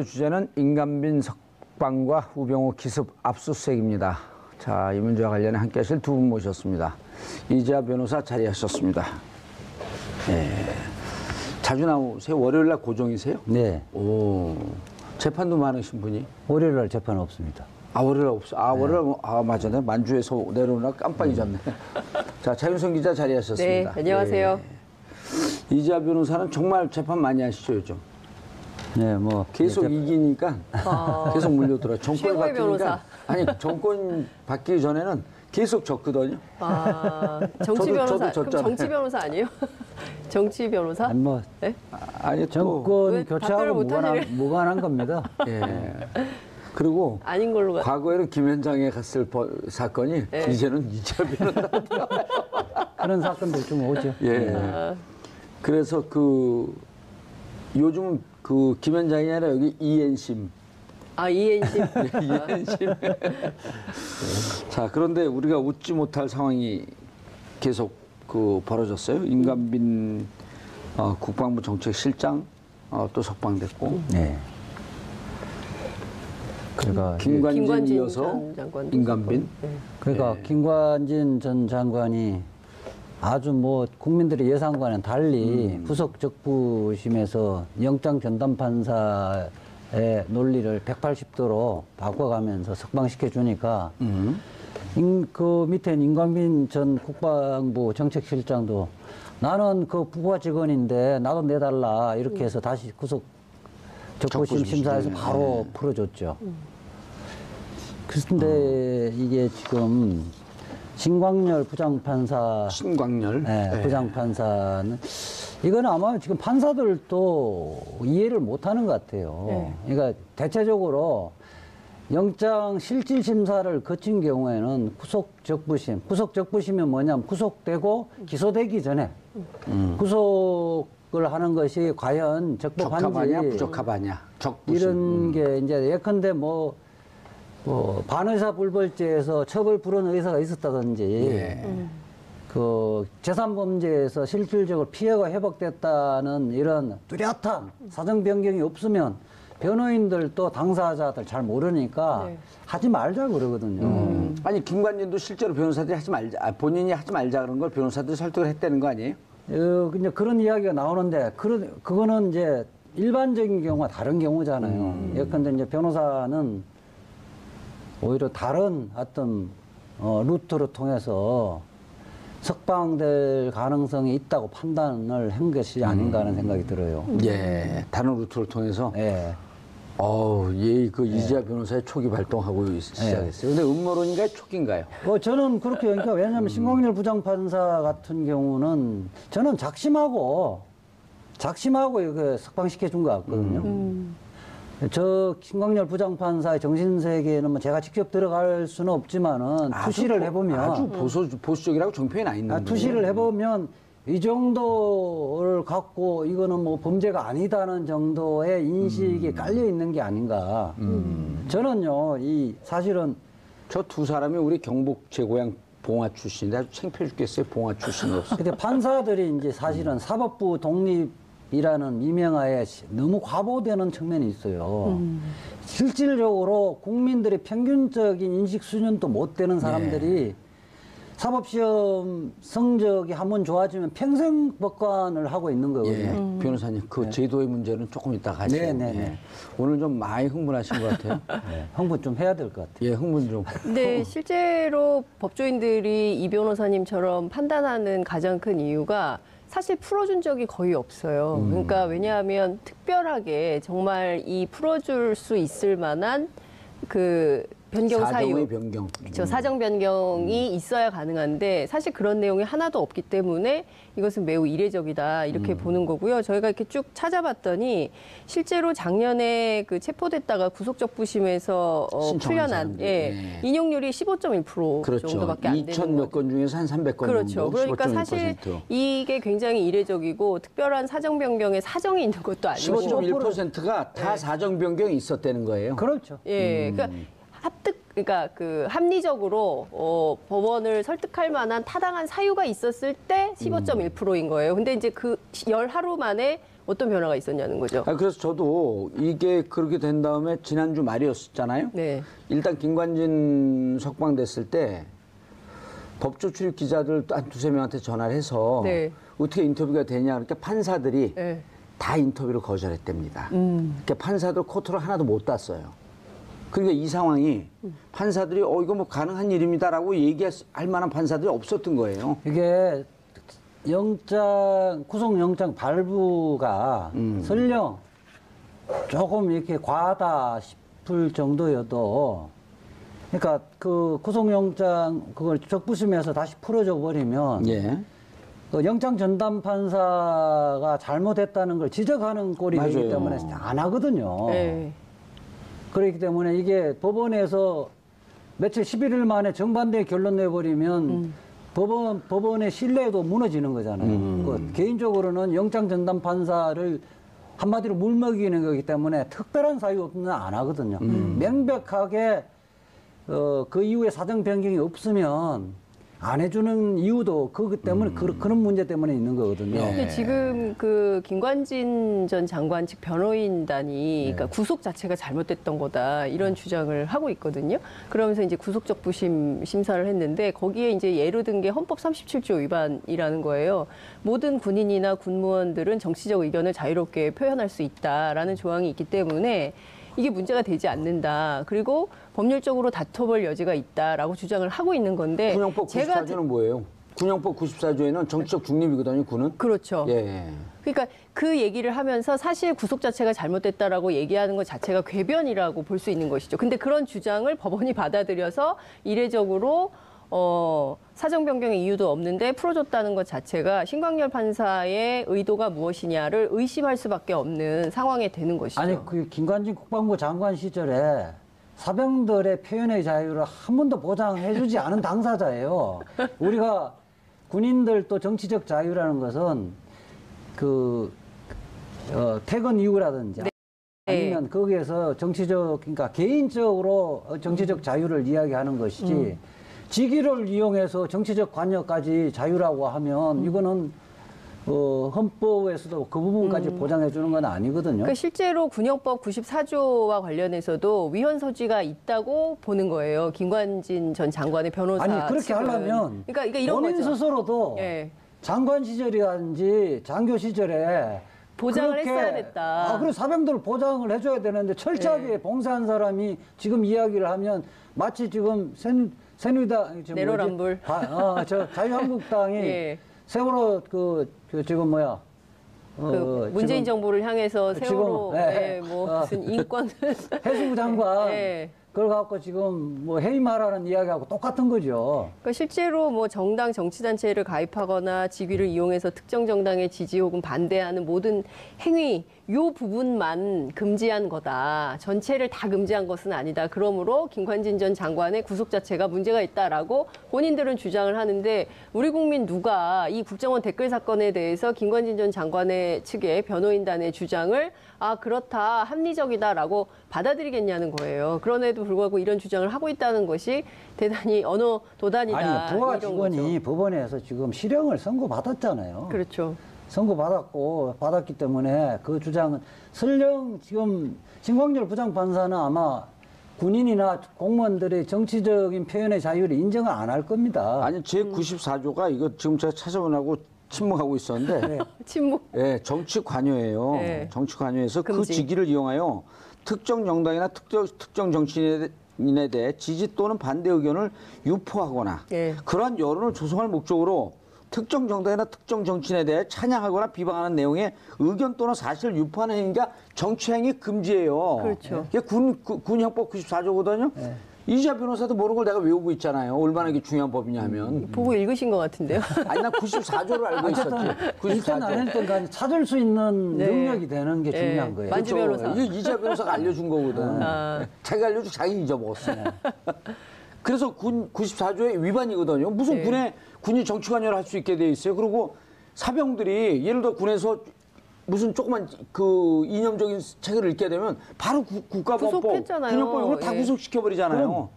주제는 임관빈 석방과 우병우 기습 압수수색입니다. 자, 이 문제와 관련해 함께 하실 두 분 모셨습니다. 이재하 변호사 자리하셨습니다. 네. 자주 나오세요? 월요일날 고정이세요? 네. 오, 재판도 많으신 분이? 월요일날 재판 없습니다. 아, 월요일 없어. 아, 월요일, 맞아. 내가 만주에서 내려오나 깜빡 잊었네. 자, 차윤성 기자 자리하셨습니다. 네, 안녕하세요. 네. 이재하 변호사는 정말 재판 많이 하시죠, 요즘? 네, 뭐 계속 이기니까 계속 물려들어요. 정권이 최고의 바뀌니까 변호사. 아니 정권 바뀌기 전에는 계속 졌거든요. 아, 정치 변호사. 저도 그럼 정치 변호사 아니에요? 정치 변호사? 아니 뭐 네? 아니 정권 교체하고 무관한 겁니다. 예. 그리고 아닌 걸로 과거에는 김현장에 갔을 사건이 네. 이제는 이재하 변호사. 그런 사건들 좀 오죠. 예. 네. 그래서 요즘 김현장이 아니라 여기 이엔심. 아, 이엔심. 이엔심. 자, 그런데 우리가 웃지 못할 상황이 계속 벌어졌어요. 임관빈 국방부 정책실장 또 석방됐고. 네. 그러니까 김관진 이어서 임관빈. 네. 그러니까 김관진 전 장관이 아주 뭐 국민들의 예상과는 달리 구속 적부심에서 영장 전담 판사의 논리를 180도로 바꿔가면서 석방시켜 주니까 그 밑에 임관빈 전 국방부 정책실장도 나는 그 부하 직원인데 나도 내달라 이렇게 해서 다시 구속 적부심 심사에서 바로 풀어줬죠. 그런데 이게 지금 신광열 부장판사. 신광열. 네, 부장판사는 이건 아마 지금 판사들도 이해를 못하는 것 같아요. 네. 그러니까 대체적으로 영장 실질 심사를 거친 경우에는 구속적부심이 뭐냐면 구속되고 기소되기 전에 구속을 하는 것이 과연 적법한지 적합하냐 부적합하냐 적부심. 이런 게 이제 예컨대 반의사 불벌죄에서 처벌 불원 의사가 있었다든지, 예. 그 재산범죄에서 실질적으로 피해가 회복됐다는 이런 뚜렷한 사정 변경이 없으면 변호인들도 당사자들 잘 모르니까 네. 하지 말자 그러거든요. 아니 김관진도 실제로 변호사들이 하지 말자, 본인이 하지 말자 그런 걸 변호사들이 설득을 했다는 거 아니에요? 이제 그런 이야기가 나오는데 그거는 이제 일반적인 경우와 다른 경우잖아요. 예컨대 이제 변호사는 오히려 다른 어떤 루트를 통해서 석방될 가능성이 있다고 판단을 한 것이 아닌가 하는 생각이 들어요. 예, 다른 루트를 통해서. 예. 이재하 변호사의 촉이 발동하고 시작했어요. 근데 음모론인가요, 촉인가요? 저는 그렇게 그러니까 왜냐하면 신광열 부장판사 같은 경우는 저는 작심하고 이거 석방시켜 준 것 같거든요. 저 신광열 부장판사의 정신세계에는 뭐 제가 직접 들어갈 수는 없지만은 투시를 해보면 아주 보수적이라고 정표에 나 있는 투시를 해보면 이 정도를 갖고 이거는 뭐 범죄가 아니다는 정도의 인식이 깔려 있는 게 아닌가. 저는요, 사실은 저 두 사람이 우리 경북 제 고향 봉화 출신인데 아주 창피해 죽겠어요. 봉화 출신으로서. 근데 판사들이 이제 사실은 사법부 독립이라는 미명하에 너무 과보되는 측면이 있어요. 실질적으로 국민들의 평균적인 인식 수준도 못 되는 사람들이 사법시험 성적이 한번 좋아지면 평생 법관을 하고 있는 거거든요. 변호사님, 제도의 문제는 조금 이따 가시죠. 네. 오늘 좀 많이 흥분하신 것 같아요. 흥분 좀 해야 될 것 같아요. 예, 흥분 좀. 근데 실제로 법조인들이 이 변호사님처럼 판단하는 가장 큰 이유가 사실 풀어준 적이 거의 없어요. 그러니까 왜냐하면 특별하게 정말 이 풀어줄 수 있을 만한 변경 사유. 사정의 변경. 그렇죠. 사정 변경이 있어야 가능한데 사실 그런 내용이 하나도 없기 때문에 이것은 매우 이례적이다 이렇게 보는 거고요. 저희가 이렇게 쭉 찾아봤더니 실제로 작년에 체포됐다가 구속적부심에서 풀려난 인용률이 15.1% 그렇죠. 정도밖에 안 되는 거죠. 2천 몇 건 중에서 한 300건 그렇죠. 정도. 그러니까 15.1%. 사실 이게 굉장히 이례적이고 특별한 사정 변경에 사정이 있는 것도 아니고 15.1%가 다 사정 변경이 있었다는 거예요. 그렇죠. 예, 그러니까 그러니까 합리적으로 법원을 설득할 만한 타당한 사유가 있었을 때 15.1%인 거예요. 근데 이제 열 하루 만에 어떤 변화가 있었냐는 거죠. 그래서 저도 이게 그렇게 된 다음에 지난주 말이었잖아요. 네. 일단 김관진 석방됐을 때 법조 출입 기자들 한 두세 명한테 전화를 해서 네. 어떻게 인터뷰가 되냐 그러니까 판사들이 네. 다 인터뷰를 거절했답니다. 그러니까 판사들 코트를 하나도 못 땄어요. 그러니까 이 상황이 판사들이 이거 뭐 가능한 일입니다라고 얘기할 만한 판사들이 없었던 거예요. 이게 구속영장 발부가 설령 조금 이렇게 과하다 싶을 정도여도 그러니까 그 구속영장 그걸 적부심해서 다시 풀어줘 버리면 예. 그 영장 전담 판사가 잘못했다는 걸 지적하는 꼴이 되기 맞아요. 때문에 안 하거든요. 네. 그렇기 때문에 이게 법원에서 며칠 11일 만에 정반대 결론 내버리면 법원의 신뢰도 무너지는 거잖아요. 그 개인적으로는 영장 전담 판사를 한마디로 물먹이는 거기 때문에 특별한 사유 없는 안 하거든요. 명백하게 그 이후에 사정 변경이 없으면 안 해주는 이유도 그것 때문에 그런 문제 때문에 있는 거거든요. 근데 지금 그 김관진 전 장관 측 변호인단이 그러니까 구속 자체가 잘못됐던 거다 이런 주장을 하고 있거든요. 그러면서 이제 구속적부심 심사를 했는데 거기에 이제 예로 든 게 헌법 37조 위반이라는 거예요. 모든 군인이나 군무원들은 정치적 의견을 자유롭게 표현할 수 있다라는 조항이 있기 때문에 이게 문제가 되지 않는다. 그리고 법률적으로 다퉈볼 여지가 있다라고 주장을 하고 있는 건데 군형법 94조는 뭐예요? 군형법 94조에는 정치적 중립이거든요, 군은. 그렇죠. 예. 그러니까 그 얘기를 하면서 사실 구속 자체가 잘못됐다라고 얘기하는 것 자체가 궤변이라고 볼 수 있는 것이죠. 근데 그런 주장을 법원이 받아들여서 이례적으로 사정 변경의 이유도 없는데 풀어줬다는 것 자체가 신광열 판사의 의도가 무엇이냐를 의심할 수밖에 없는 상황이 되는 것이죠. 아니 그 김관진 국방부 장관 시절에 사병들의 표현의 자유를 한 번도 보장해주지 않은 당사자예요. 우리가 군인들 또 정치적 자유라는 것은 그 퇴근 이후라든지 아니면 거기에서 정치적 그러니까 개인적으로 정치적 자유를 이야기하는 것이지 직위를 이용해서 정치적 관여까지 자유라고 하면 이거는 헌법에서도 그 부분까지 보장해 주는 건 아니거든요. 그러니까 실제로 군형법 94조와 관련해서도 위헌 소지가 있다고 보는 거예요. 김관진 전 장관의 변호사. 아니 그렇게 측은. 하려면 그러니까 이런 본인 거죠. 스스로도 예. 장관 시절이라든지 장교 시절에 보장을 그렇게, 했어야 됐다. 그래서 사병들 보장을 해줘야 되는데 철저하게 봉사한 사람이 지금 이야기를 하면 마치 지금 새누리당 내로남불. 저 자유한국당이 예. 세월호 그 지금 뭐야? 그 문재인 지금 정부를 향해서 세월호 지금, 예, 뭐 무슨 인권 해수부 장관 예. 그걸 갖고 지금 뭐 해임하라는 이야기하고 똑같은 거죠. 그러니까 실제로 뭐 정당 정치단체를 가입하거나 직위를 이용해서 특정 정당의 지지 혹은 반대하는 모든 행위 요 부분만 금지한 거다. 전체를 다 금지한 것은 아니다. 그러므로 김관진 전 장관의 구속 자체가 문제가 있다라고 본인들은 주장을 하는데 우리 국민 누가 이 국정원 댓글 사건에 대해서 김관진 전 장관의 측의 변호인단의 주장을 그렇다 합리적이다라고 받아들이겠냐는 거예요. 그런에도 불구하고 이런 주장을 하고 있다는 것이 대단히 언어 도단이다. 아니 부하 이런 직원이 거죠. 법원에서 지금 실형을 선고받았잖아요. 그렇죠. 받았기 때문에 그 주장은 설령 지금 신광열 부장판사는 아마 군인이나 공무원들의 정치적인 표현의 자유를 인정을 안 할 겁니다. 아니 제94조가 이거 지금 제가 찾아보려고 침묵하고 있었는데 네. 침묵. 예, 정치 관여예요. 네. 정치 관여에서 그 금지. 직위를 이용하여 특정 정당이나 특정 정치인에 대해 지지 또는 반대 의견을 유포하거나 네. 그러한 여론을 조성할 목적으로 특정 정당이나 특정 정치인에 대해 찬양하거나 비방하는 내용의 의견 또는 사실을 유포하는 행위가 정치행위 금지예요. 그렇죠. 이게 군형법 94조거든요. 네. 이지아 변호사도 모르는 걸 내가 외우고 있잖아요. 얼마나 이게 중요한 법이냐면. 보고 읽으신 것 같은데요. 아니, 난 94조를 알고 있었지. 일단 안 94조. 했던 간에 찾을 수 있는 네. 능력이 되는 게 네. 중요한 거예요. 만주 변호사. 이게 이지아 변호사가 알려준 거거든. 자기가 알려주고 자기 잊어먹었어. 그래서 94조의 위반이거든요. 무슨 네. 군이 정치 관여를 할 수 있게 돼 있어요. 그리고 사병들이 예를 들어 군에서 무슨 조그만 그 이념적인 책을 읽게 되면 바로 국가범법, 구속했잖아요. 군형법 이걸 다 예. 구속시켜 버리잖아요.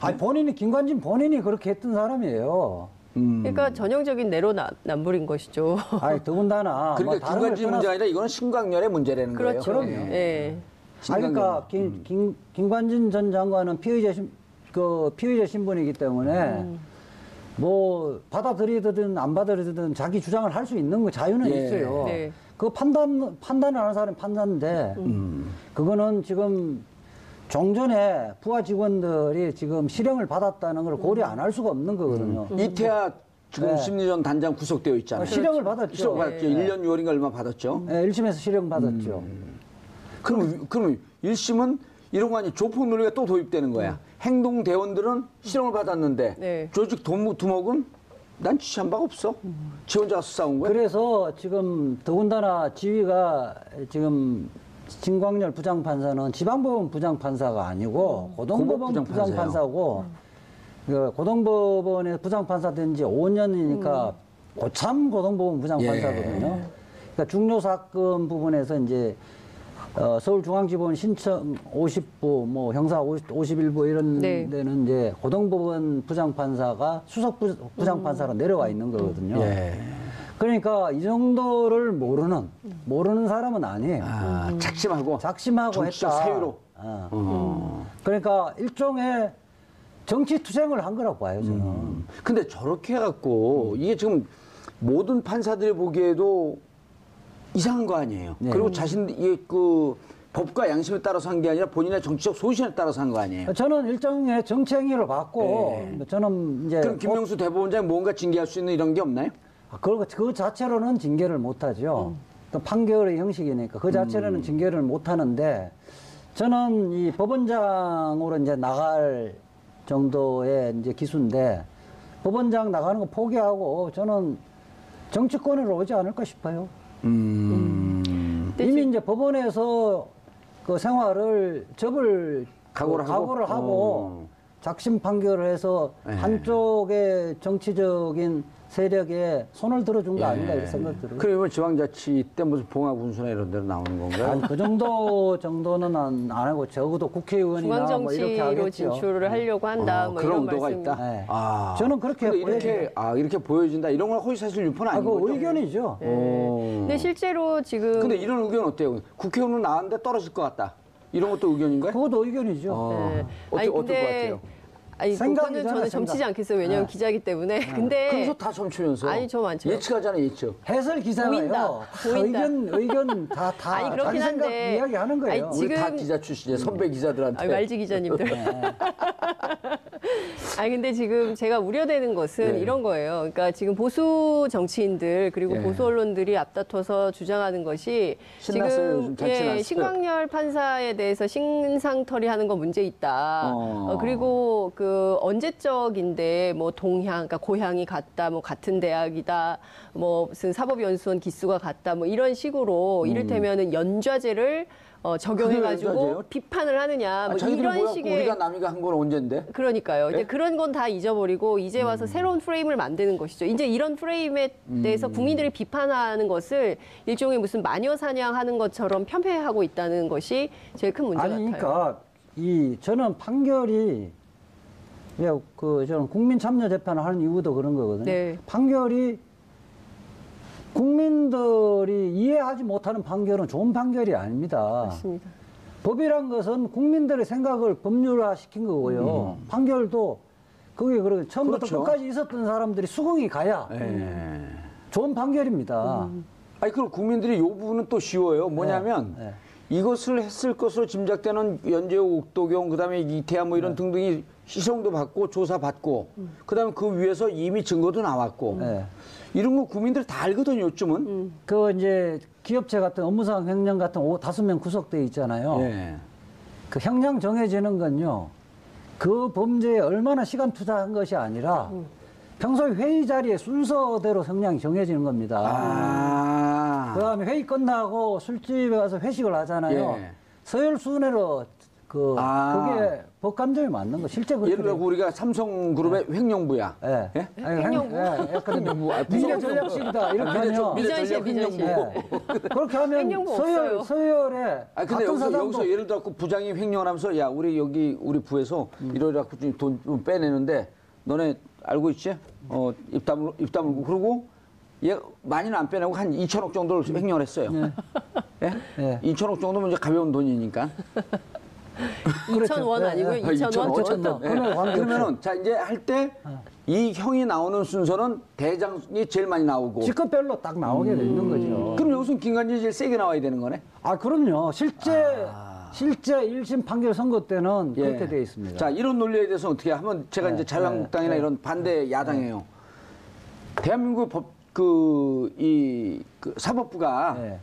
아니 김관진 본인이 그렇게 했던 사람이에요. 그러니까 전형적인 내로남불인 것이죠. 아니 더군다나 뭐 그러니까 다른 걸 김관진 문제가 아니라 이거는 신광렬의 문제라는 거예요. 그렇죠. 예. 예. 아니, 그러니까 김관진 전 장관은 피의자 신분이기 때문에 뭐 받아들이든 안 받아들이든 자기 주장을 할 수 있는 거 자유는 예. 있어요. 네. 그 판단을 하는 사람이 판단인데 그거는 지금 종전에 부하 직원들이 지금 실형을 받았다는 걸 고려 안 할 수가 없는 거거든요. 이태하 지금 네. 심리전 단장 구속되어 있잖아요. 실형을 받았죠. 실형 받았죠. 1년 6월인가 얼마 받았죠. 네, 1심에서 실형 받았죠. 그럼 1심은 이런 거 아니 조폭 논리가 또 도입되는 거야. 행동대원들은 실형을 받았는데 네. 조직 두목은 난 취한 바가 없어. 지 혼자 가서 싸운 거야. 그래서 지금 더군다나 지위가 지금 진광렬 부장판사는 지방법원 부장판사가 아니고 고등법원 고법부장판사예요. 부장판사고 그 고등법원에 부장판사 된 지 5년이니까 고참 고등법원 부장판사거든요. 그러니까 중요 사건 부분에서 이제 서울중앙지법원 신청 50부, 뭐 형사 51부 이런 네. 데는 이제 고등법원 부장판사가 수석 부장판사로 내려와 있는 거거든요. 예. 그러니까 이 정도를 모르는 사람은 아니에요. 아, 작심하고 작심하고 정치적 했다. 사유로. 그러니까 일종의 정치 투쟁을 한 거라고 봐요, 저는. 근데 저렇게 해갖고 이게 지금 모든 판사들이 보기에도 이상한 거 아니에요. 네. 그리고 이게 그 법과 양심에 따라서 한 게 아니라 본인의 정치적 소신에 따라서 한 거 아니에요. 저는 일종의 정치 행위를 봤고, 저는 이제. 그럼 김명수 대법원장이 뭔가 징계할 수 있는 이런 게 없나요? 그 자체로는 징계를 못 하죠. 또 판결의 형식이니까 그 자체로는 징계를 못 하는데, 저는 이 법원장으로 이제 나갈 정도의 이제 기수인데, 법원장 나가는 거 포기하고, 저는 정치권으로 오지 않을까 싶어요. 이미 이제 법원에서 그 생활을 각오를 하고 작심 판결을 해서 네. 한쪽의 정치적인 세력에 손을 들어준 거 아닌가 이런 생각 들어요. 그러면 지방자치 때 무슨 봉합운수나 이런 데로 나오는 건가요? 아니, 그 정도는 안 하고 적어도 국회의원이나 뭐 이렇게 중앙정치로 하겠죠. 진출을 하려고 한다. 뭐 그런 이런 의도가 말씀. 있다. 네. 아, 저는 그렇게 근데 이렇게 보여진다. 이런 건 허위사실 유포는 아닌 그 거죠? 의견이죠. 근데 실제로 지금 근데 이런 의견 어때요? 국회의원은 나왔는데 떨어질 것 같다. 이런 것도 의견인가요? 그것도 의견이죠. 네. 어떨 것 같아요? 아니, 생각이잖아요, 그거는 저는 점치지 않겠어요. 왜냐하면 기자이기 때문에. 근데 그래서 다 점치면서. 아니, 저 많죠. 예측하잖아요, 예측. 해설 기사가요. 보인다. 다 보인다. 의견 다 아니, 자기 그렇긴 생각 한데. 이야기하는 거예요. 아니, 우리 다 지금- 기자 출신이에요. 선배 기자들한테. 말지 기자님들. 아니 근데 지금 제가 우려되는 것은 네. 이런 거예요. 그러니까 지금 보수 정치인들 그리고 예. 보수 언론들이 앞다퉈서 주장하는 것이 신났어요, 요즘 잔치 났어요. 신광렬 판사에 대해서 신상털이하는 거 문제 있다. 그리고 그 언제적인데 뭐 동향, 그러니까 고향이 같다, 뭐 같은 대학이다, 뭐 무슨 사법연수원 기수가 같다, 뭐 이런 식으로 이를테면은 연좌제를 적용해가지고 그게 연좌제요? 비판을 하느냐, 뭐 자기들은 이런 뭐야? 식의 우리가 남이가 한 건 언젠데? 그러니까요. 이제 예? 그런 건 다 잊어버리고 이제 와서 새로운 프레임을 만드는 것이죠. 이제 이런 프레임에 대해서 국민들이 비판하는 것을 일종의 무슨 마녀 사냥하는 것처럼 편폐하고 있다는 것이 제일 큰 문제 아니, 같아요. 그러니까 저는 판결이 저는 국민 참여 재판을 하는 이유도 그런 거거든요. 네. 판결이 국민들이 이해하지 못하는 판결은 좋은 판결이 아닙니다. 맞습니다. 법이란 것은 국민들의 생각을 법률화 시킨 거고요. 판결도 그게 처음부터 그렇죠. 끝까지 있었던 사람들이 수긍이 가야 예. 좋은 판결입니다. 아니, 그럼 국민들이 이 부분은 또 쉬워요. 뭐냐면 네. 이것을 했을 것으로 짐작되는 연재욱, 옥도경, 그다음에 이태하 뭐 이런 등등이 시정도 받고 조사받고 그다음에 그 위에서 이미 증거도 나왔고 네. 이런 거 국민들이 다 알거든요, 요즘은. 그 이제 기업체 같은 업무상 횡령 같은 5명 구속돼 있잖아요. 예. 그 형량 정해지는 건요. 그 범죄에 얼마나 시간 투자한 것이 아니라 평소에 회의 자리에 순서대로 형량이 정해지는 겁니다. 아. 그다음에 회의 끝나고 술집에 가서 회식을 하잖아요. 예. 서열 순회로 그게 법감정이 맞는 거. 실제 그렇게 예를 들어 우리가 삼성그룹의 횡령부야. 예. 예? 횡령부? 횡령부. 아, 미래 전략실이다. 이렇게 하면. 미전시에 횡령부. 그렇게 하면 횡령부 없어요. 서열에 아 근데 같은 여기서 사장도 예를 들어 부장이 횡령을 하면서 야 우리 부에서 이러라고 돈 좀 빼내는데 너네 알고 있지? 입 다물고 그러고 얘 많이는 안 빼내고 한 2천억 정도를 횡령을 했어요. 예? 예. 2천억 정도면 이제 가벼운 돈이니까. 2,000원 아니고요. 2,000원. 어쨌든. 예. 그러면은 자 이제 할 때 이 형이 나오는 순서는 대장이 제일 많이 나오고. 직급별로 딱 나오게 돼 있는 거죠. 그럼 여기서 김관진이 제일 세게 나와야 되는 거네? 아, 그럼요. 실제 1심 판결 선고 때는 예. 그렇게 돼 있습니다. 자, 이런 논리에 대해서 어떻게 하면 제가 이제 자유한국당이나 이런 반대 야당이에요. 대한민국 사법부가 네.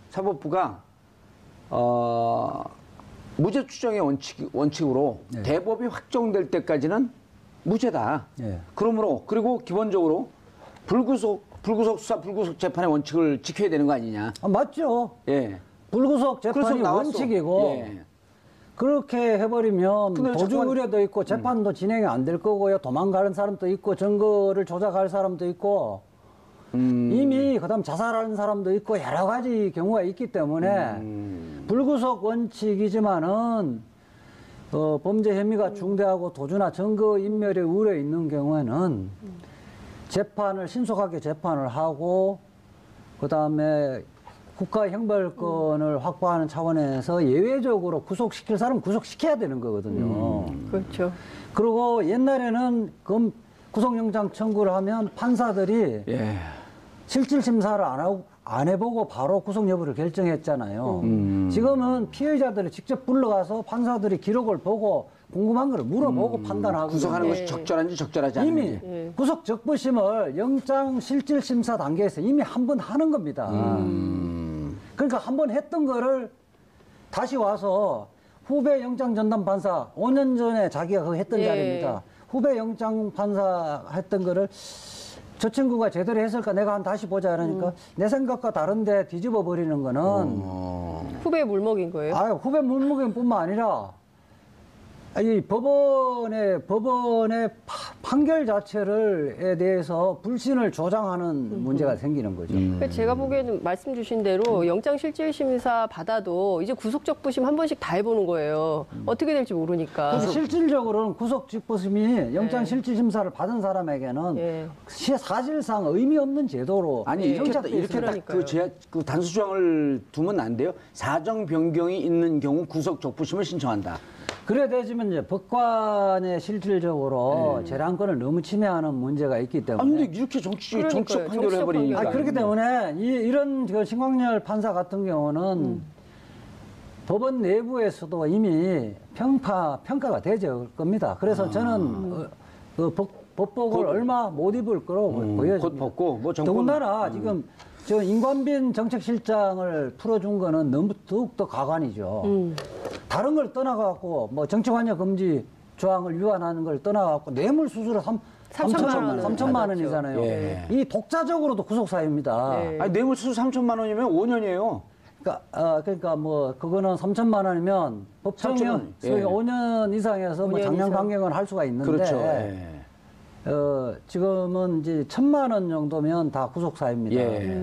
무죄 추정의 원칙으로 네. 대법이 확정될 때까지는 무죄다. 네. 그러므로 그리고 기본적으로 불구속 수사, 불구속 재판의 원칙을 지켜야 되는 거 아니냐? 아, 맞죠. 예. 불구속 그래서 재판이 나왔어. 원칙이고 예. 그렇게 해버리면 근데 도주 잠깐만. 의뢰도 있고 재판도 진행이 안 될 거고요. 도망가는 사람도 있고 증거를 조작할 사람도 있고 이미 그다음 자살하는 사람도 있고 여러 가지 경우가 있기 때문에 불구속 원칙이지만은 범죄 혐의가 중대하고 도주나 증거 인멸의 우려 있는 경우에는 재판을 신속하게 재판을 하고 그다음에 국가 형벌권을 확보하는 차원에서 예외적으로 구속시킬 사람 구속시켜야 되는 거거든요. 그렇죠. 그리고 옛날에는 구속영장 청구를 하면 판사들이 예. 실질 심사를 안 해보고 바로 구속 여부를 결정했잖아요. 지금은 피해자들을 직접 불러가서 판사들이 기록을 보고 궁금한 걸 물어보고 판단하고 구속하는 것이 적절한지 적절하지 않은지. 이미 예. 구속 적부심을 영장 실질 심사 단계에서 이미 한 번 하는 겁니다. 그러니까 한 번 했던 거를 다시 와서 후배 영장 전담 판사 5년 전에 자기가 그거 했던 예. 자리입니다. 후배 영장 판사 했던 거를 저 친구가 제대로 했을까 내가 한 다시 보자 그러니까 내 생각과 다른데 뒤집어 버리는 거는 후배 물먹인 거예요. 후배 물무게뿐만 아니라 이 법원의 판결 자체를에 대해서 불신을 조장하는 문제가 생기는 거죠. 그러니까 제가 보기에는 말씀 주신 대로 영장실질심사 받아도 이제 구속적부심 한 번씩 다 해보는 거예요. 어떻게 될지 모르니까. 그래서 실질적으로는 구속적부심이 영장 실질심사를 받은 사람에게는 예. 사실상 의미 없는 제도로 아니 예. 이렇게 딱 그러니까요. 그 단수 조항을 두면 안 돼요. 사정 변경이 있는 경우 구속 적부심을 신청한다. 그래 되지만 이제 법관의 실질적으로 재량권을 너무 침해하는 문제가 있기 때문에. 아니 근데 이렇게 정치적 그러니까요. 판결을 정치적 해버리니까. 판결. 그렇기 때문에 이런 그 신광열 판사 같은 경우는 법원 내부에서도 이미 평가가 되죠 겁니다. 그래서 저는 법복을 얼마 못 입을 거로 보여집니다. 곧 벗고 뭐 정권 더군다나 지금 저 임관빈 정책실장을 풀어준 거는 너무 더욱더 가관이죠. 다른 걸 떠나갖고 뭐 정치관여 금지 조항을 위반하는 걸 떠나갖고 뇌물수수로 3천만 원이잖아요. 예. 이 독자적으로도 구속사유입니다. 네. 아니 뇌물수수 3천만 원이면 5년이에요. 그러니까 뭐 그거는 3천만 원이면 법정형 3천만 원. 예. 5년 이상에서 뭐 5년 장년 이상. 강경을 할 수가 있는데 그렇죠. 예. 지금은 이제 1,000만 원 정도면 다 구속사유입니다. 예.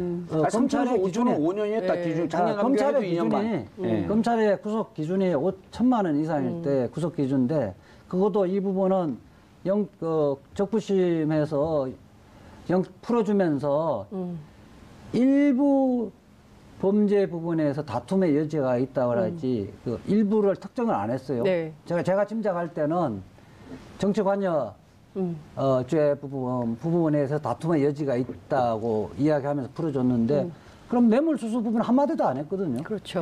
검찰의 3천에서 5천은 기준이 5년이었다 예. 기준. 작년 검찰의 감경에도 2년 반. 기준이 예. 검찰의 구속 기준이 5천만 원 이상일 때 구속 기준인데 그것도 이 부분은 적부심에서 풀어주면서 일부 범죄 부분에서 다툼의 여지가 있다고 하지 그 일부를 특정을 안 했어요. 네. 제가 짐작할 때는 정치관여 죄 부분에서 다툼의 여지가 있다고 이야기하면서 풀어줬는데 그럼 뇌물수수 부분 한마디도 안 했거든요. 그렇죠.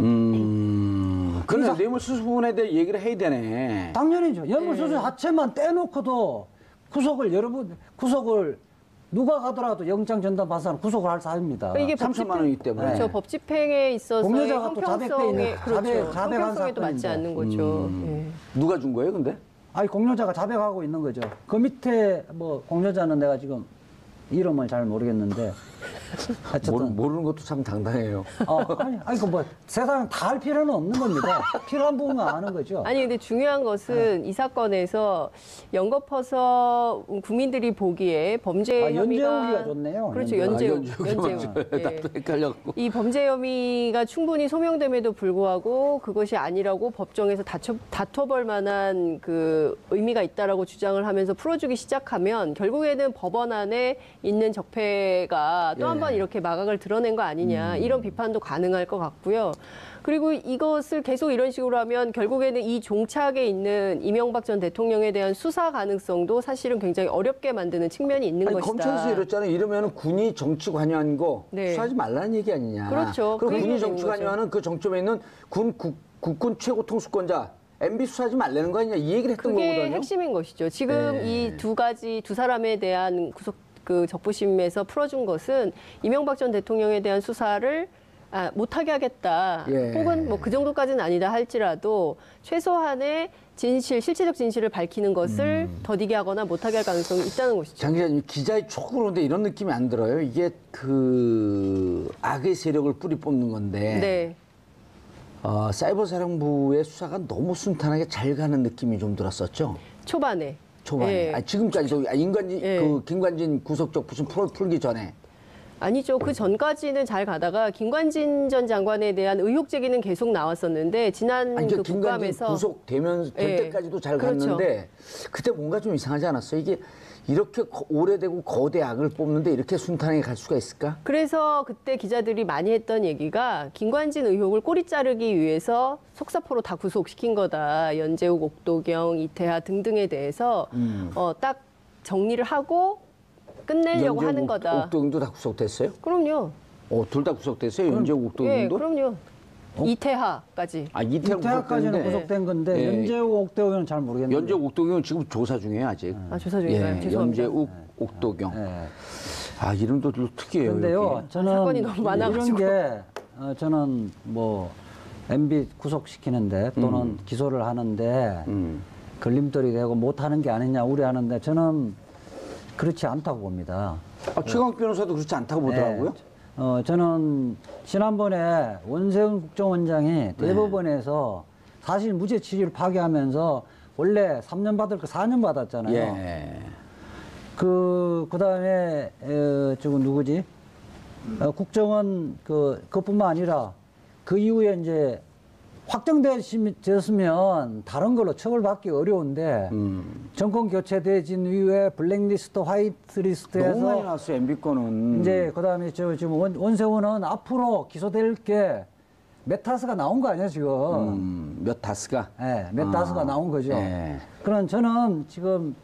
그래서 뇌물수수 부분에 대해 얘기를 해야 되네. 당연히죠. 뇌물수수 자체만 떼놓고도 구속을 누가 가더라도 영장 전담 판사는 구속을 할 사유입니다. 그러니까 이게 3천만 원이기 때문에. 그렇죠. 법 집행에 있어서 공여자가 또 자백돼 있는 그렇죠. 자백한 형평성에도 맞지 사건인데. 않는 거죠. 예. 누가 준 거예요, 근데? 아니 공여자가 자백하고 있는 거죠. 그 밑에 뭐 공여자는 내가 지금 이름을 잘 모르겠는데 어쨌든 모르는 것도 참 당당해요. 아니 그 뭐 세상 다 할 필요는 없는 겁니다. 필요한 부분만 아는 거죠. 아니 근데 중요한 것은 이 사건에서 연거퍼서 국민들이 보기에 범죄 혐의가 연재우기가 좋네요. 그렇죠. 연재욱. 연재욱. 예. 나도 헷갈렸고. 이 범죄 혐의가 충분히 소명됨에도 불구하고 그것이 아니라고 법정에서 다퉈볼 만한 그 의미가 있다라고 주장을 하면서 풀어주기 시작하면 결국에는 법원 안에 있는 적폐가 또 한 번 이렇게 마각을 드러낸 거 아니냐 이런 비판도 가능할 것 같고요. 그리고 이것을 계속 이런 식으로 하면 결국에는 이 종착에 있는 이명박 전 대통령에 대한 수사 가능성도 사실은 굉장히 어렵게 만드는 측면이 있는 것이다. 검찰에서 이랬잖아요. 이러면 군이 정치 관여한 거 네. 수사하지 말라는 얘기 아니냐. 그렇죠. 그리고 그 군이 얘기가 정치 되는 거죠. 관여하는 그 정점에 있는 국군 최고 통수권자 MB 수사하지 말라는 거 아니냐. 이 얘기를 했던 그게 거거든요. 핵심인 것이죠. 지금 네. 이 두 사람에 대한 그 적부심에서 풀어준 것은 이명박 전 대통령에 대한 수사를 못하게 하겠다. 예. 혹은 뭐 그 정도까지는 아니다 할지라도 최소한의 실체적 진실을 밝히는 것을 더디게 하거나 못하게 할 가능성이 있다는 것이죠. 장 기자님, 기자의 촉으로 근데 이런 느낌이 안 들어요. 이게 그 악의 세력을 뿌리 뽑는 건데 네. 사이버 사령부의 수사가 너무 순탄하게 잘 가는 느낌이 좀 들었었죠. 초반에. 초반에. 예. 지금까지도 인관진 예. 그 김관진 구속적 무슨 풀기 전에. 아니죠. 그 전까지는 잘 가다가 김관진 전 장관에 대한 의혹 제기는 계속 나왔었는데 지난 아니, 그 김관진 국감에서 구속될 예. 때까지도 잘 그렇죠. 갔는데 그때 뭔가 좀 이상하지 않았어요? 이게 이렇게 오래되고 거대 악을 뽑는데 이렇게 순탄하게 갈 수가 있을까? 그래서 그때 기자들이 많이 했던 얘기가 김관진 의혹을 꼬리 자르기 위해서 속사포로 다 구속시킨 거다. 연재욱, 옥도경, 이태하 등등에 대해서 딱 정리를 하고 끝내려고 하는 거다. 옥도경도 다 구속됐어요? 그럼요. 둘 다 구속됐어요? 연재욱, 예, 옥도경도? 그럼요. 이태하까지. 이태하까지는 구속된 건데 예. 연재욱, 옥대호는 잘 모르겠는데. 연재욱, 옥도경은 지금 조사 중이에요 아직. 조사 중인가요? 죄송합니다. 연재욱, 옥도경. 예. 이름도 좀 특이해요. 근데요, 이렇게. 저는 사건이 너무 많아가지고. 이런 게 저는 뭐 MB 구속시키는데 또는 기소를 하는데 걸림돌이 되고 못하는 게 아니냐 우려하는데 저는 그렇지 않다고 봅니다. 최강욱 변호사도 그렇지 않다고 보더라고요. 저는 지난번에 원세훈 국정원장이 대법원에서 사실 무죄 취지를 파기하면서 원래 3년 받을 거 4년 받았잖아요. 예. 그다음에 저거 누구지? 국정원 그뿐만 아니라 그 이후에 이제 확정되었으면 다른 걸로 처벌받기 어려운데 정권 교체되진 이후에 블랙리스트, 화이트리스트에서 너무 많이 나왔어요 MB 거는. 이제 그다음에 지금 원세훈은 앞으로 기소될 게 메타스가 나온 거 아니야 지금? 몇 다스가? 예, 메타스가 나온 거죠. 예. 그럼 저는 지금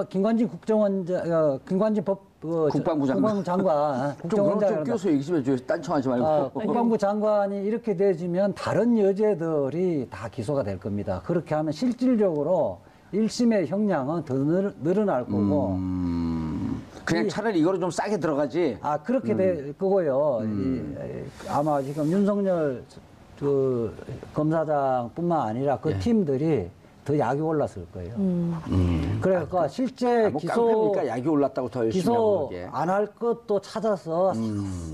김관진 국정원장, 김관진 국방부 장관. 장관, 좀 껴서 얘기 좀 해줘요. 딴청하지 말고. 국방부 장관이 이렇게 되지면 다른 여죄들이 다 기소가 될 겁니다. 그렇게 하면 실질적으로 1심의 형량은 더 늘어날 거고. 그냥 차라리 이거로 좀 싸게 들어가지. 그렇게 될 거고요. 아마 지금 윤석열 검사장뿐만 아니라 그 팀들이 더 약이 올랐을 거예요. 그러니까 실제 깡패니까 약이 올랐다고 더 열심히 하고 기소 그러게. 안 할 것도 찾아서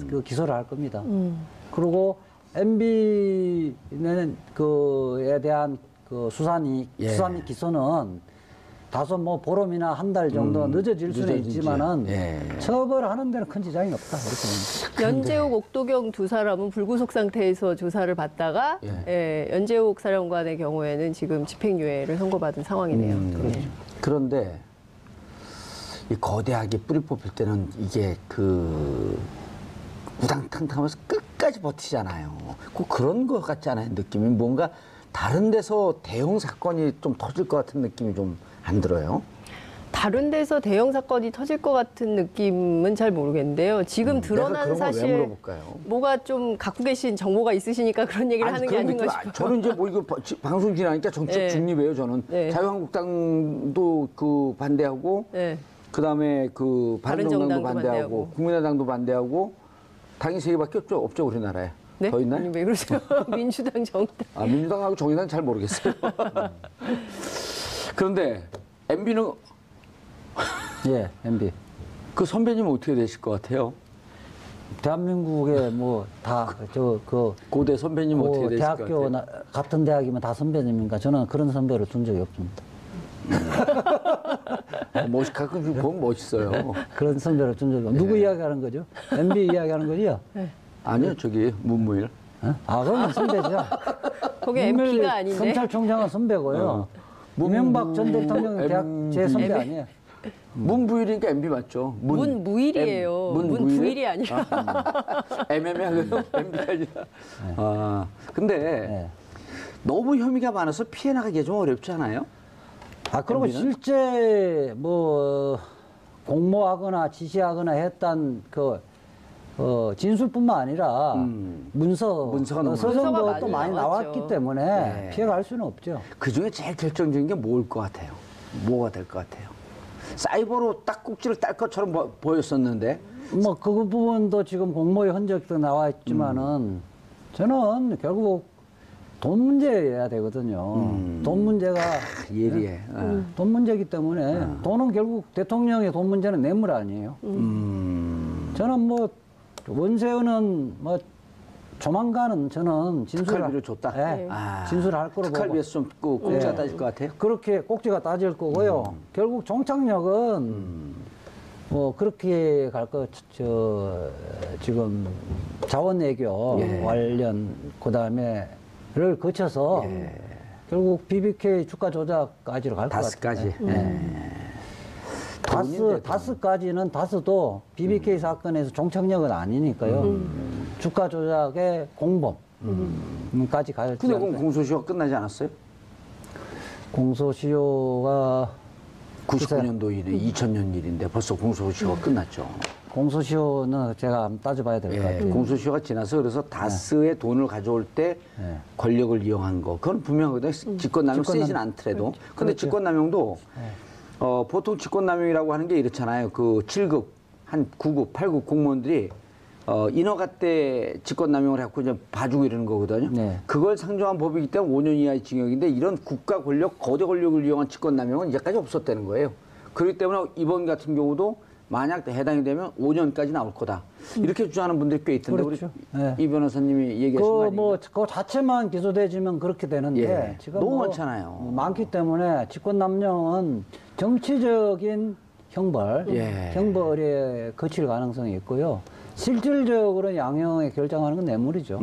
그 기소를 할 겁니다. 그리고 MB는 그에 대한 그 수사 및 기소는 다소 뭐 보름이나 한 달 정도 늦어질 수는 늦어지지. 있지만은 예. 처벌하는 데는 큰 지장이 없다. 그렇게 봅니다. 연재욱, 옥도경 두 사람은 불구속 상태에서 조사를 받다가 연재욱 사령관의 경우에는 지금 집행유예를 선고받은 상황이네요. 네. 그런데 이 거대하게 뿌리 뽑힐 때는 이게 우당탕탕하면서 끝까지 버티잖아요. 꼭 그런 것 같지 않아요? 느낌이 뭔가 다른 데서 대형 사건이 좀 터질 것 같은 느낌이 좀 안 들어요? 다른 데서 대형 사건이 터질 것 같은 느낌은 잘 모르겠는데요. 지금 드러난 내가 그런 걸 왜 사실 물어볼까요? 뭐가 좀 갖고 계신 정보가 있으시니까 그런 얘기를 하는 게 그런 아닌가 느낌, 싶어요. 저는 이제 뭐 이거 방송 지나니까 정책 네. 중립이에요. 저는 네. 자유한국당도 반대하고, 네. 그다음에 바른정당도 바른정당도 반대하고, 반대하고. 국민의당도 반대하고, 당이 세 개밖에 없죠 우리나라에. 네? 더 있나요? 아니, 왜 그러세요? 민주당, 정당. 민주당하고 정의당 잘 모르겠어요. 그런데 MB는 예, MB. 그 선배님은 어떻게 되실 것 같아요? 대한민국에 뭐 다 고대 선배님은 어떻게 되실 것 대학교 같아요? 같은 대학이면 다 선배님인가? 저는 그런 선배를 둔 적이 없습니다. 가끔 보면 멋있어요. 그런 선배를 둔 적이 없습니다. 누구 이야기하는 거죠? MB 이야기하는 거죠? 아니요, 저기 문무일. 어? 아, 그러면 선배죠. 거기 MP가 아닌데. 검찰총장은 선배고요. 이명박 전 대통령은 대학 제 선배 아니에요. 문부일이니까 MB 맞죠? 문무일이에요. 문부일이 아니라. MM이하고요? MB가 아니라. 아, 근데 네. 너무 혐의가 많아서 피해 나가기 좀 어렵지 않아요? 아, 그리고 MB 는? 실제 뭐 공모하거나 지시하거나 했던 진술뿐만 아니라 문서가 너무 서성도 많이 또 많이 나왔죠. 나왔기 때문에 네. 피해가 할 수는 없죠. 그 중에 제일 결정적인 게 뭐일 것 같아요? 뭐가 될 것 같아요? 사이버로 딱 꼭지를 딸 것처럼 보였었는데. 뭐 그 부분도 지금 공모의 흔적도 나와 있지만은 저는 결국 돈 문제여야 되거든요. 돈 문제가 예리해. 돈 문제이기 때문에 돈은 결국 대통령의 돈 문제는 뇌물 아니에요. 저는 뭐 원세훈은 뭐 조만간은 저는 특활비를 줬다? 예, 아, 진술할 거로 보고 특활비에서 좀 꼭지가 따질 것 같아요? 그렇게 꼭지가 따질 거고요. 결국 종착역은 뭐 그렇게 갈 거 지금 자원외교 관련 그다음에를 거쳐서 결국 BBK 주가 조작까지로 갈 것 같아요. 다스까지. 다스까지는 다스도 BBK 사건에서 종착역은 아니니까요. 주가 조작의 공범까지 갈. 근데 그건 공소시효가 끝나지 않았어요? 공소시효가 99년도 일이 2000년 일인데 벌써 공소시효가 끝났죠. 공소시효는 제가 한번 따져봐야 될 것 예, 같아요. 공소시효가 지나서 그래서 다스의 돈을 가져올 때 권력을 이용한 거 그건 분명하거든요. 직권남용 세진 않더라도. 근데 직권남용도 보통 직권남용이라고 하는 게 이렇잖아요. 그 7급, 한 9급, 8급 공무원들이 인허가 때 직권남용을 해갖고 이제 봐주고 이러는 거거든요. 네. 그걸 상정한 법이기 때문에 5년 이하의 징역인데 이런 국가 권력, 거대 권력을 이용한 직권남용은 이제까지 없었다는 거예요. 그렇기 때문에 이번 같은 경우도 만약 해당이 되면 5년까지 나올 거다. 이렇게 주장하는 분들이 꽤 있던데 그렇죠. 우리 네. 이 변호사님이 얘기하신 거 아니에요? 그 자체만 기소되지면 그렇게 되는데 예. 지금 너무 뭐 많잖아요. 많기 때문에 직권남용은 정치적인 형벌에 그칠 가능성이 있고요. 실질적으로 양형에 결정하는 건 뇌물이죠.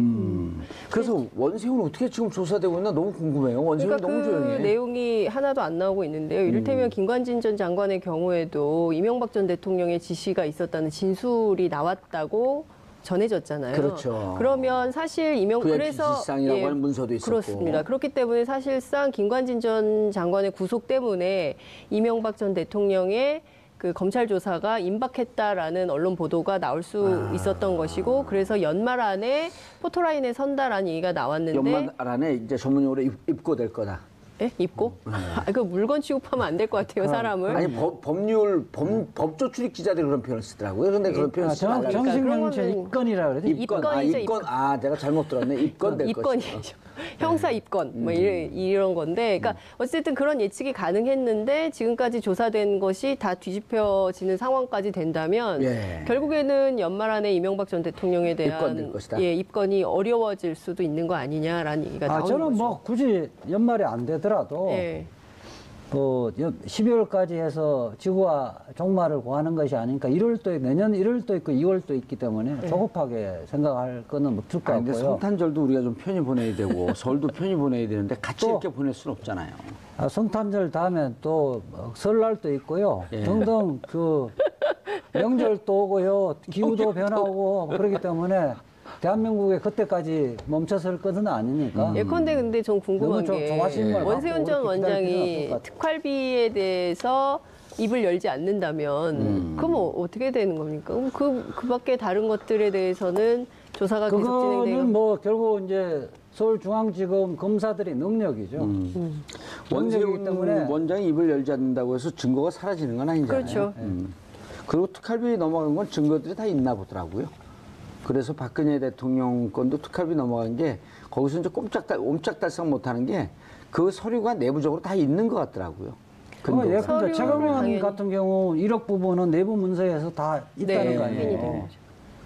그래서 원세훈은 어떻게 지금 조사되고 있나 너무 궁금해요. 원세훈 그러니까 너무 그 조용해. 내용이 하나도 안 나오고 있는데요. 이를테면 김관진 전 장관의 경우에도 이명박 전 대통령의 지시가 있었다는 진술이 나왔다고 전해졌잖아요. 그렇죠. 그러면 사실 VIP 지시상이라고 하는 문서도 있었고. 그렇습니다. 그렇기 때문에 사실상 김관진 전 장관의 구속 때문에 이명박 전 대통령의 그 검찰 조사가 임박했다라는 언론 보도가 나올 수 있었던 것이고, 그래서 연말 안에 포토라인에 선다라는 얘기가 나왔는데, 연말 안에 이제 전문용어로 입고될 거다. 예? 입고? 그 물건 취급하면 안 될 것 같아요, 사람을. 아니 법조 출입 기자들이 그런 표현을 쓰더라고요. 근데 그런 표현 쓰지 말라고. 정식명칭 그러면은 입건이라 그러죠. 입건이죠, 입건. 아, 내가 잘못 들었네. 입건될 것이다. 입건이죠. 형사 입건 뭐 이런 건데, 그러니까 어쨌든 그런 예측이 가능했는데 지금까지 조사된 것이 다 뒤집혀지는 상황까지 된다면 예. 결국에는 연말 안에 이명박 전 대통령에 대한 입건될 것이다. 입건이 어려워질 수도 있는 거 아니냐라는 얘기가 나오는 저는 거죠. 뭐 굳이 연말에 안 되더라도 예. 12월까지 해서 지구와 종말을 구하는 것이 아니니까 1월도 내년 1월도 있고 2월도 있기 때문에 조급하게 생각할 거는 없을 것 아니, 근데 같고요. 성탄절도 우리가 좀 편히 보내야 되고 설도 편히 보내야 되는데 같이 또- 이렇게 보낼 수는 없잖아요. 성탄절 다음에 또 설날도 있고요. 예. 등등 그 명절도 오고요. 기후도 변하고 그렇기 때문에 대한민국에 그때까지 멈춰설 것은 아니니까. 예컨대 근데 전 궁금한 너무 좀 게 조바심을 갖고 원세훈 전 그렇게 기다릴 필요는 없을 원장이 것 같아요. 특활비에 대해서 입을 열지 않는다면 그럼 어떻게 되는 겁니까? 그럼 그 밖에 다른 것들에 대해서는 조사가 계속 그거는 진행되는 뭐 결국 이제 서울중앙지검 검사들의 능력이죠. 능력이기 때문에 원세훈 원장이 입을 열지 않는다고 해서 증거가 사라지는 건 아니잖아요. 그렇죠. 그리고 특활비 넘어간 건 증거들이 다 있나 보더라고요. 그래서 박근혜 대통령 건도 특활비 넘어간 게 거기서 이제 옴짝달싹 못하는 게 그 서류가 내부적으로 다 있는 것 같더라고요. 근거가. 예, 서류는 그러니까 최강원 당연히. 같은 경우 1억 부분은 내부 문서에서 다 있다는 네, 거 확인이 되는 아니에요. 거죠.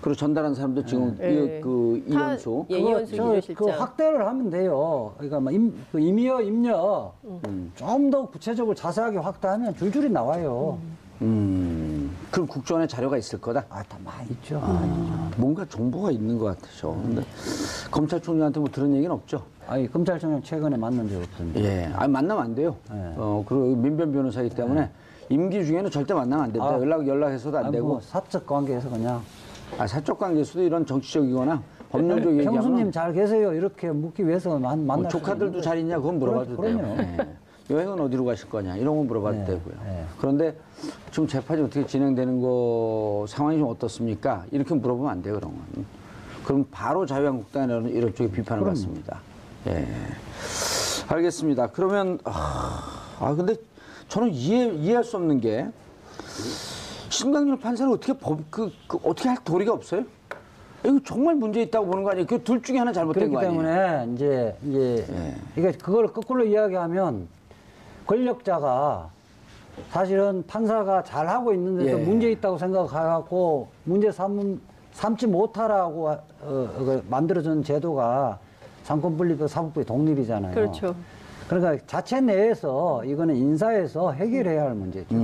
그리고 전달한 사람도 지금 네. 그 다- 이현수. 예, 이현수 그 비서실장. 확대를 하면 돼요. 그러니까 뭐 그 임여, 임녀 좀 더 구체적으로 자세하게 확대하면 줄줄이 나와요. 그럼 국정원에 자료가 있을 거다. 아, 다 많이 있죠. 뭔가 정보가 있는 것 같으셔. 근데 검찰총장한테 뭐 들은 얘기는 없죠. 아니, 검찰총장 최근에 만난 적 없습니다. 예, 아니 만나면 안 돼요. 네. 그리고 민변 변호사이기 때문에 임기 중에는 절대 만나면 안 됩니다. 연락해서도 안 아니, 되고. 뭐 사적 관계에서 그냥 사적 관계에서도 이런 정치적이거나 법률적 얘기하면 형수님 잘 계세요 이렇게 묻기 위해서 만날 조카들도 잘 있냐 그건 물어봐도 그럼요. 돼요. 예. 여행은 어디로 가실 거냐 이런 건 물어봐도 네, 되고요. 네. 그런데 지금 재판이 어떻게 진행되는 거 상황이 좀 어떻습니까? 이렇게 물어보면 안 돼요 그런 건. 그럼 바로 자유한국당이라는 이런 쪽에 비판을 받습니다. 예. 알겠습니다. 그러면 근데 저는 이해할 수 없는 게 신강렬 판사는 어떻게 어떻게 할 도리가 없어요? 이거 정말 문제 있다고 보는 거 아니에요? 그 둘 중에 하나 잘못된 그렇기 거 아니에요? 때문에 이제 그러니까 그걸 거꾸로 이야기하면 권력자가 사실은 판사가 잘 하고 있는데도 예. 문제 있다고 생각해갖고 문제 삼지 못하라고 만들어진 제도가 상권분립과 사법부의 독립이잖아요. 그렇죠. 그러니까 자체 내에서 이거는 인사에서 해결해야 할 문제죠.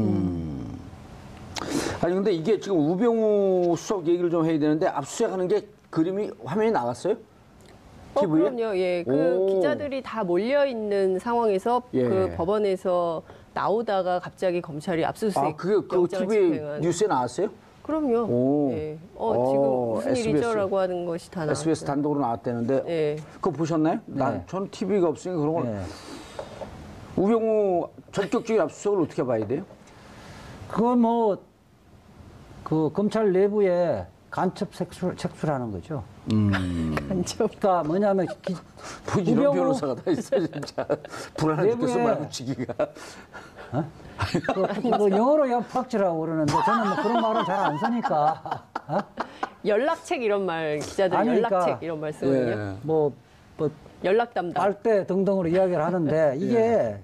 아니 근데 이게 지금 우병우 수석 얘기를 좀 해야 되는데 압수수색하는 게 그림이 화면이 나갔어요? TV에? 그럼요. 예, 그 오. 기자들이 다 몰려 있는 상황에서 예. 그 법원에서 나오다가 갑자기 검찰이 압수수색 그게 그 영장을 TV 집행한. 뉴스에 나왔어요? 그럼요. 오. 예. 지금 무슨 SBS. 일이죠라고 하는 것이 다 나왔어요. SBS 단독으로 나왔다는데 예. 그거 보셨나요? 네. 저는 TV가 없으니까 그런 걸 네. 우병우 전격적인 압수수색을 어떻게 봐야 돼요? 그건 뭐 그 검찰 내부에 간첩 색출하는 거죠. 간첩. 그러니까 뭐냐면 뭐 이런 우병우- 변호사가 다 있어 진짜 불안해 죽겠어 내부에- 말 붙이기가. 그 영어로 연팍지라고 그러는데 저는 뭐 그런 말은 잘 안 쓰니까 연락책 이런 말 기자들 아니, 그러니까- 연락책 이런 말 쓰거든요. 예. 뭐 연락 담당. 빨대 등등으로 이야기를 하는데 이게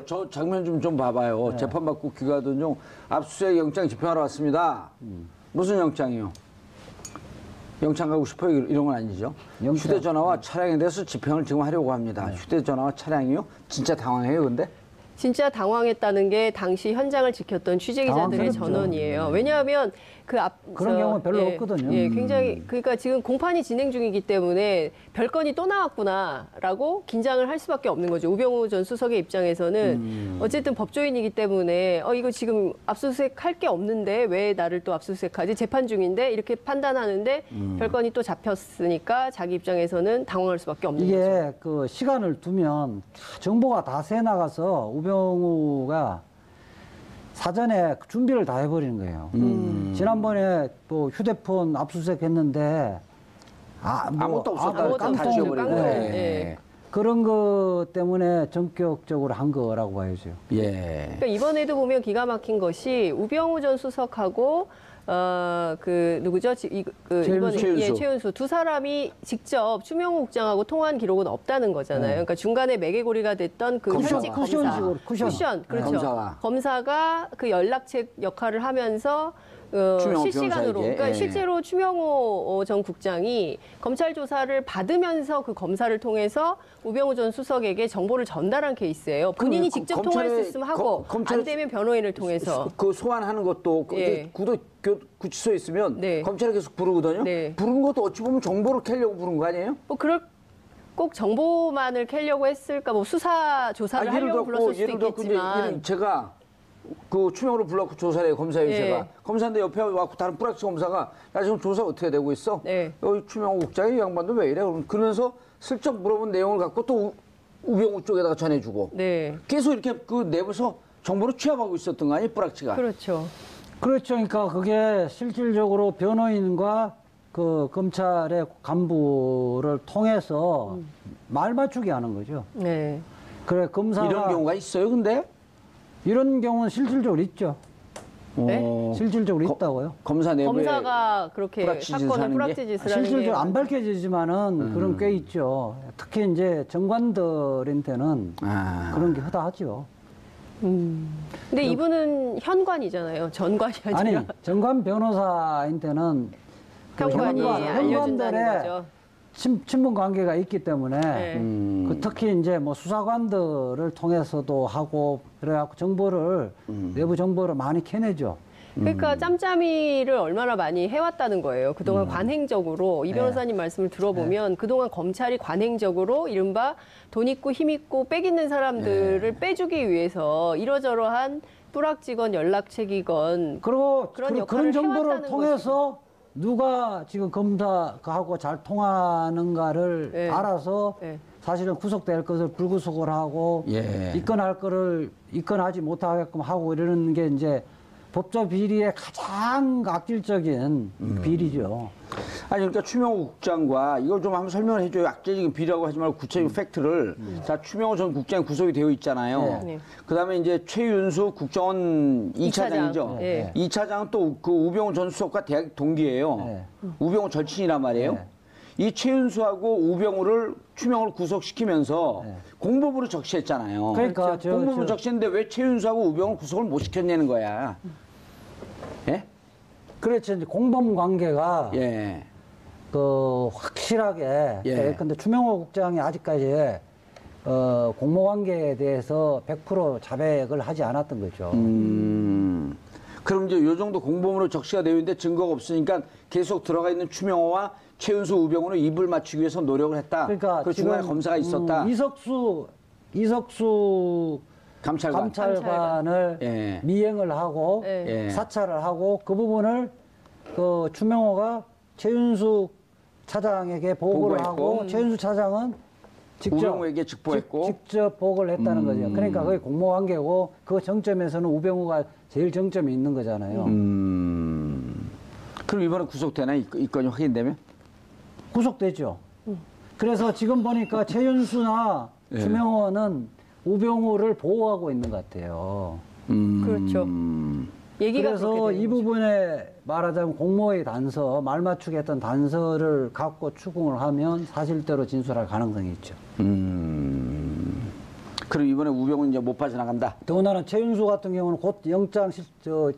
저 장면 좀 봐봐요. 재판받고 귀가하던 중 압수수색 영장 집행하러 왔습니다. 무슨 영장이요? 영장 가고 싶어요? 이런 건 아니죠. 영장. 휴대전화와 차량에 대해서 집행을 지금 하려고 합니다. 휴대전화와 차량이요? 진짜 당황해요, 근데? 진짜 당황했다는 게 당시 현장을 지켰던 취재기자들의 당황스럽죠. 전원이에요. 왜냐하면 그런 경우는 별로 없거든요. 예, 굉장히 그러니까 지금 공판이 진행 중이기 때문에 별건이 또 나왔구나라고 긴장을 할 수밖에 없는 거죠. 우병우 전 수석의 입장에서는 어쨌든 법조인이기 때문에 이거 지금 압수수색 할 게 없는데 왜 나를 또 압수수색하지? 재판 중인데 이렇게 판단하는데 별건이 또 잡혔으니까 자기 입장에서는 당황할 수밖에 없는 거죠. 이게 그 시간을 두면 정보가 다 새 나가서 우병우가 사전에 준비를 다 해버리는 거예요. 지난번에 또 휴대폰 압수수색 했는데 아무것도 없었다. 아무것도 다 없었죠. 지워버린 깐 거예요. 거예요. 예. 그런 것 때문에 전격적으로 한 거라고 봐야죠. 예. 그러니까 이번에도 보면 기가 막힌 것이 우병우 전 수석하고 그 누구죠? 이번에 최윤수. 최윤수 두 사람이 직접 추명호 국장하고 통화한 기록은 없다는 거잖아요. 그러니까 중간에 매개고리가 됐던 그 쿠션, 현직 검사, 쿠션식으로, 쿠션. 그렇죠. 검사가 그 연락책 역할을 하면서 추명호 실시간으로, 변호사에게. 그러니까 예. 실제로 추명호 전 국장이 검찰 조사를 받으면서 그 검사를 통해서 우병우 전 수석에게 정보를 전달한 케이스예요. 본인이 그럼 직접 검찰에- 통화할 수 있으면 하고 검찰에- 안 되면 변호인을 통해서. 그 소환하는 것도 예. 구치소에 있으면 네. 검찰에 계속 부르거든요. 네. 부른 것도 어찌 보면 정보를 캐려고 부른 거 아니에요? 뭐 꼭 정보만을 캐려고 했을까? 뭐 수사 조사를 하려고 불렀을 수도 있겠지만. 제가 그 추명으로 불러고 조사를 해요, 검사예요, 예. 제가. 검사인데 옆에 와서 다른 뿌락치 검사가 야, 지금 조사 어떻게 되고 있어? 네. 여기 추명호 국장이 양반도 왜 이래? 그러면서 슬쩍 물어본 내용을 갖고 또 우병우 쪽에다가 전해주고. 네. 계속 이렇게 그 내부에서 정보를 취합하고 있었던 거 아니에요, 뿌락치가? 그렇죠. 그렇죠. 그러니까 그게 실질적으로 변호인과 그 검찰의 간부를 통해서 말 맞추기 하는 거죠. 네. 그래 검사가 이런 경우가 있어요, 근데? 이런 경우는 실질적으로 있죠. 네? 실질적으로 있다고요. 검사 내부에 검사가 그렇게 뿌락치 짓을 사건을 하는 뿌락지 게? 짓을 하는 게 실질적으로 안 밝혀지지만은 그런 꽤 있죠. 특히 이제 정관들한테는 아. 그런 게 허다하죠. 근데 이분은 현관이잖아요. 전관이 아니 아니라 정관 변호사한테는 현관이 알려준다는 현관들의 거죠. 친분 관계가 있기 때문에 네. 그 특히 이제 뭐 수사관들을 통해서도 하고 그래갖고 정보를 내부 정보를 많이 캐내죠. 그러니까 짬짬이를 얼마나 많이 해왔다는 거예요. 그동안 관행적으로 이 변호사님 말씀을 들어보면 그동안 검찰이 관행적으로 이른바 돈 있고 힘 있고 빽 있는 사람들을 빼주기 위해서 이러저러한 뿌락지건 연락책이건 그리고 그런 역할을 그런 정보를 해왔다는 통해서 누가 지금 검사하고 잘 통하는가를 네. 알아서 네. 사실은 구속될 것을 불구속을 하고 예. 입건할 거를 입건하지 못하게끔 하고 이러는 게 이제 법조 비리의 가장 악질적인 비리죠. 아니 그러니까 추명호 국장과 이걸 좀 한번 설명을 해줘요. 악재적인 비리라고 하지 말고 구체적인 팩트를. 자, 추명호 전 국장이 구속이 되어 있잖아요. 네. 그다음에 이제 최윤수 국정원 이차장. 2차장이죠. 네. 2차장은 또 그 우병우 전 수석과 대학 동기예요. 네. 우병우 절친이란 말이에요. 네. 이 최윤수하고 우병우를 추명호를 구속시키면서 공보부로 적시했잖아요. 그러니까 공보부로 적시했는데 왜 최윤수하고 우병우를 구속을 못 시켰냐는 거야. 예? 그렇죠. 이제 공범 관계가 예. 그 확실하게. 예. 근데 추명호 국장이 아직까지 공모 관계에 대해서 100% 자백을 하지 않았던 거죠. 그럼 이제 요 정도 공범으로 적시가 되어 있는데 증거가 없으니까 계속 들어가 있는 추명호와 최윤수, 우병우는 입을 맞추기 위해서 노력을 했다. 그러니까 그 중간에 검사가 있었다. 이석수 감찰관을 예. 미행을 하고 네. 예. 사찰을 하고 그 부분을 그 추명호가 최윤수 차장에게 보고를 보고했고. 하고 최윤수 차장은 직접 우병우에게 직보했고. 직접 보고를 했다는 거죠. 그러니까 그게 공모관계고 그 정점에서는 우병우가 제일 정점이 있는 거잖아요. 그럼 이번에 구속되나? 이 건이 확인되면? 구속되죠. 그래서 지금 보니까 최윤수나 예. 추명호는 우병우를 보호하고 있는 것 같아요. 그렇죠. 얘기가 그래서 그렇게 이 되는 거죠. 부분에 말하자면 공모의 단서, 말 맞추기 했던 단서를 갖고 추궁을 하면 사실대로 진술할 가능성이 있죠. 그럼 이번에 우병우는 이제 못 빠져나간다? 더군다나 최윤수 같은 경우는 곧 영장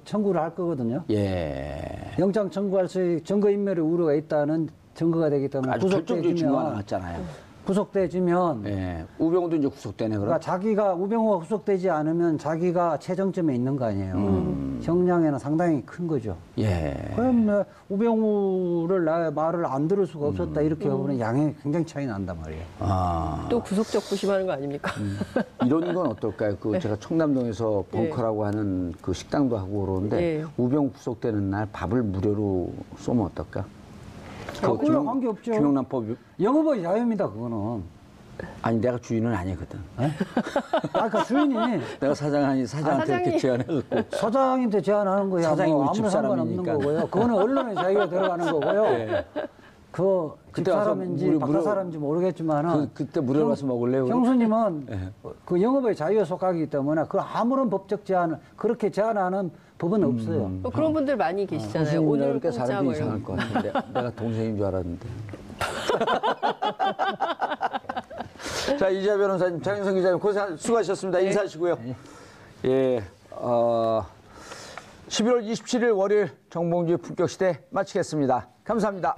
청구를 할 거거든요. 예. 영장 청구할 수 증거인멸의 우려가 있다는 증거가 되기 때문에 아주 결정적인 증거가 구속돼지면 나왔잖아요. 구속돼지면 예. 우병우도 이제 구속되네, 그럼? 그러니까 자기가 우병우가 구속되지 않으면 자기가 최정점에 있는 거 아니에요. 형량에는 상당히 큰 거죠. 예. 그럼 뭐 우병우를 나의 말을 안 들을 수가 없었다 이렇게 보면 양이 굉장히 차이 난단 말이에요. 아. 또 구속적 부심하는 거 아닙니까? 이런 건 어떨까요? 그 제가 청남동에서 벙커라고 하는 그 식당도 하고 그러는데 네. 우병우 구속되는 날 밥을 무료로 쏘면 어떨까? 그거랑 관계없죠. 김영란법 영업의 자유입니다, 그거는. 아니 내가 주인은 아니거든. 아까 주인이 내가 사장한테 사장님. 이렇게 제안해갖고 사장님한테 제안하는 거야. 사장이 뭐 우리 아무 상관없는 집사람이니까. 거고요. 그거는 언론의 자유가 들어가는 거고요. 예. 그 그때 와서 집사람인지 무료- 바깥 사람인지 모르겠지만은 그때 무료로 가서 먹을래요? 그럼? 형수님은 예. 그 영업의 자유에 속하기 때문에 그 아무런 법적 제한을 그렇게 제한하는 법은 없어요. 뭐 그런 분들 많이 계시잖아요. 오늘 그러니까 공짜 사람들이 뭐 이상할 이런. 것 같은데 내가 동생인 줄 알았는데. 자, 이재하 변호사님, 장윤성 기자님 고생 수고하셨습니다. 인사하시고요. 예, 11월 27일 월요일 정봉주의 품격시대 마치겠습니다. 감사합니다.